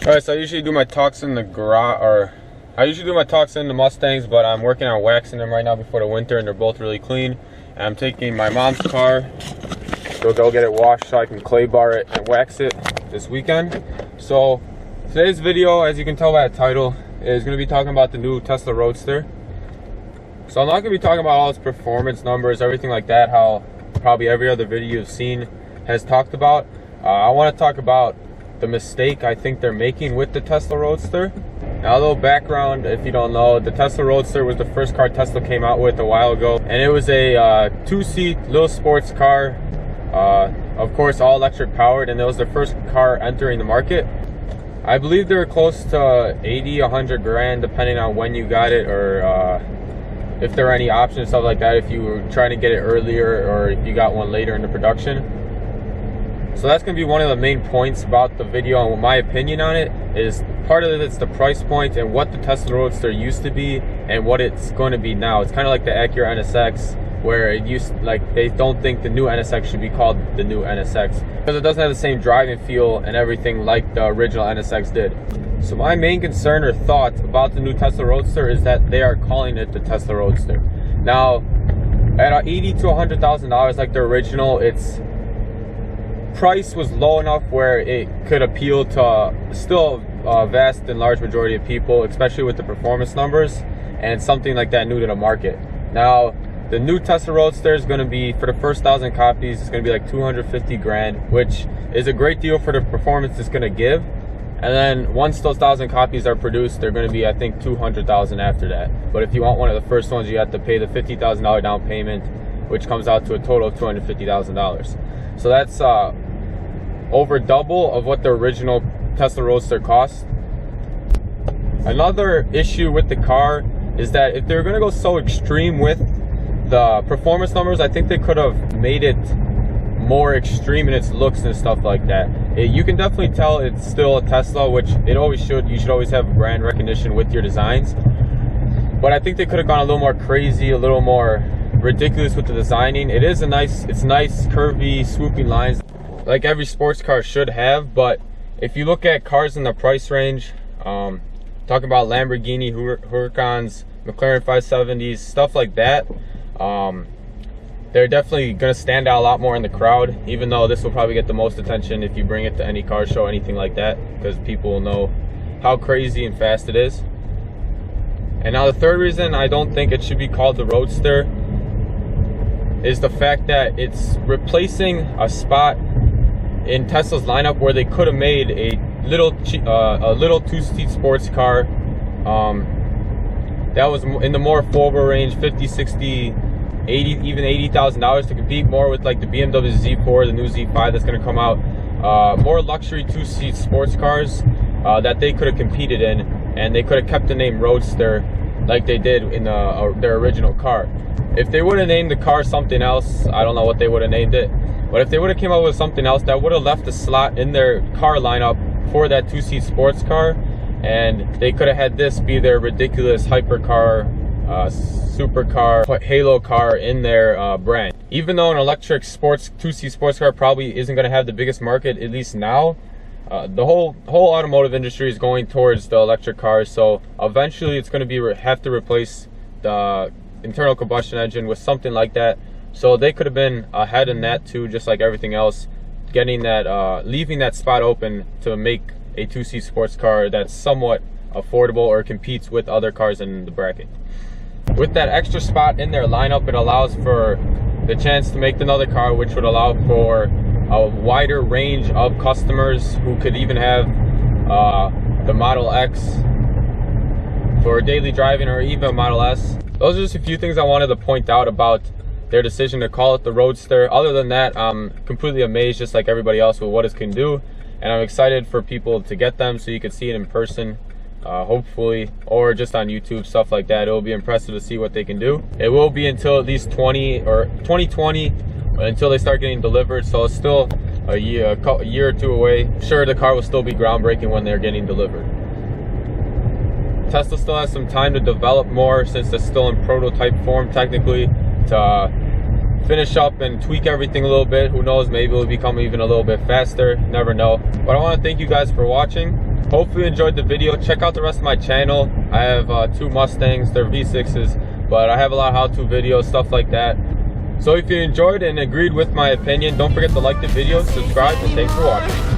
Alright, so I usually do my talks in the garage, or I usually do my talks in the Mustangs, but I'm working on waxing them right now before the winter, and they're both really clean. And I'm taking my mom's car to go get it washed so I can clay bar it and wax it this weekend. So today's video, as you can tell by the title, is going to be talking about the new Tesla Roadster. So I'm not going to be talking about all its performance numbers, everything like that, how probably every other video you've seen has talked about. I want to talk about the mistake I think they're making with the Tesla Roadster. Now, a little background, if you don't know, the Tesla Roadster was the first car Tesla came out with a while ago, and it was a two-seat little sports car, of course all electric powered, and it was the first car entering the market. I believe they were close to 80, 100 grand depending on when you got it, or if there were any options, stuff like that, if you were trying to get it earlier or if you got one later in the production. So that's going to be one of the main points about the video, and my opinion on it is part of it is the price point and what the Tesla Roadster used to be and what it's going to be now. It's kind of like the Acura NSX, where it used, like, they don't think the new NSX should be called the new NSX because it doesn't have the same driving feel and everything like the original NSX did. So my main concern or thought about the new Tesla Roadster is that they are calling it the Tesla Roadster. Now, at $80,000 to $100,000 like the original, its price was low enough where it could appeal to still a vast and large majority of people, especially with the performance numbers, and something like that new to the market. Now, the new Tesla Roadster is going to be, for the first 1,000 copies, it's going to be like 250 grand, which is a great deal for the performance it's going to give. And then once those 1,000 copies are produced, they're going to be, I think, 200,000 after that. But if you want one of the first ones, you have to pay the $50,000 down payment, which comes out to a total of $250,000. So that's over double of what the original Tesla Roadster cost. Another issue with the car is that if they're going to go so extreme with the performance numbers, I think they could have made it more extreme in its looks and stuff like that. You can definitely tell it's still a Tesla, which it always should. You should always have brand recognition with your designs. But I think they could have gone a little more crazy, a little more ridiculous with the designing. It's nice, curvy, swooping lines, like every sports car should have. But if you look at cars in the price range, talking about Lamborghini Huracans, McLaren 570s, stuff like that, they're definitely going to stand out a lot more in the crowd, even though this will probably get the most attention if you bring it to any car show, anything like that, because people will know how crazy and fast it is. And now the third reason I don't think it should be called the Roadster is the fact that it's replacing a spot in Tesla's lineup where they could have made a little two-seat sports car that was in the more affordable range, 50, 60, 80, even $80,000, to compete more with like the BMW Z4, the new Z5 that's going to come out. More luxury two-seat sports cars that they could have competed in, and they could have kept the name Roadster like they did in their original car. If they would have named the car something else, I don't know what they would have named it, but if they would have came up with something else, that would have left a slot in their car lineup for that two-seat sports car, and they could have had this be their ridiculous hypercar, supercar, halo car in their brand. Even though an electric two-seat sports car probably isn't going to have the biggest market, at least now, the whole automotive industry is going towards the electric cars. So eventually it's going to have to replace the internal combustion engine with something like that. So they could have been ahead in that too, just like everything else, getting that, leaving that spot open to make a two-seat sports car that's somewhat affordable or competes with other cars in the bracket. With that extra spot in their lineup, it allows for the chance to make another car, which would allow for a wider range of customers who could even have the Model X for daily driving, or even Model S. Those are just a few things I wanted to point out about their decision to call it the Roadster. Other than that, I'm completely amazed, just like everybody else, with what it can do, and I'm excited for people to get them so you can see it in person. Hopefully, or just on YouTube, stuff like that. It will be impressive to see what they can do. It will be until at least 2020 until they start getting delivered, so it's still a year or two away. I'm sure the car will still be groundbreaking when they're getting delivered. Tesla still has some time to develop more, since it's still in prototype form technically, to finish up and tweak everything a little bit. Who knows, maybe it'll become even a little bit faster, never know. But I want to thank you guys for watching. hopefully you enjoyed the video. Check out the rest of my channel. I have 2 Mustangs, they're V6s, but I have a lot of how-to videos, stuff like that. So if you enjoyed and agreed with my opinion, don't forget to like the video, subscribe, and thanks for watching.